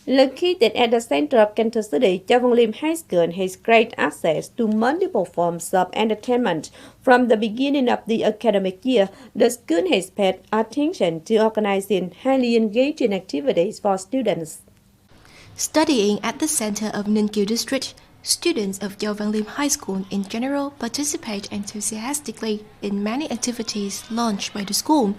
Located at the center of Cần Thơ City, Châu Liêm High School has great access to multiple forms of entertainment. From the beginning of the academic year, the school has paid attention to organizing highly engaging activities for students. Studying at the center of Ninh Kiều District, students of Châu Liêm High School in general participate enthusiastically in many activities launched by the school.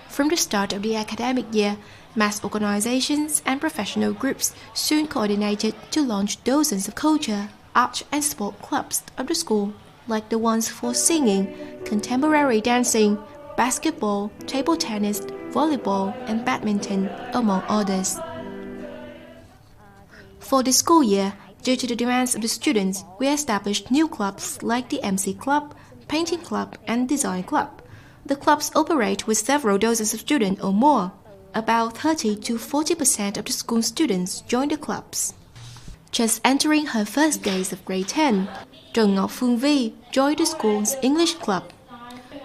From the start of the academic year, mass organizations and professional groups soon coordinated to launch dozens of culture, art and sport clubs of the school, like the ones for singing, contemporary dancing, basketball, table tennis, volleyball, and badminton, among others. For the school year, due to the demands of the students, we established new clubs like the MC Club, Painting Club, and Design Club. The clubs operate with several dozens of students or more. About 30 to 40% of the school students join the clubs. Just entering her first days of grade 10, Trần Ngọc Phương Vi joined the school's English club.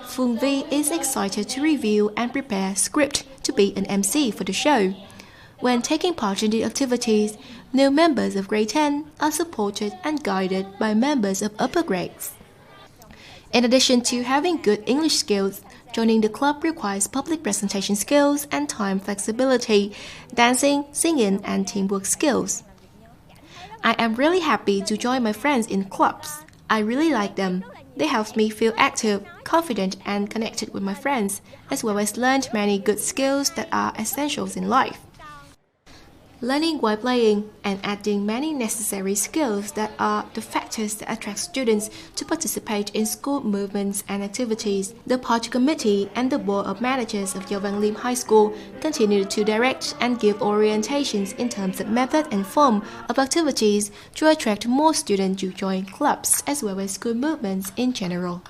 Phương Vi is excited to review and prepare a script to be an MC for the show. When taking part in the activities, new members of grade 10 are supported and guided by members of upper grades. In addition to having good English skills, joining the club requires public presentation skills and time flexibility, dancing, singing, and teamwork skills. I am really happy to join my friends in clubs. I really like them. They help me feel active, confident, and connected with my friends, as well as learned many good skills that are essentials in life. Learning while playing and adding many necessary skills that are the factors that attract students to participate in school movements and activities. The party committee and the board of managers of Châu Liêm High School continue to direct and give orientations in terms of method and form of activities to attract more students to join clubs as well as school movements in general.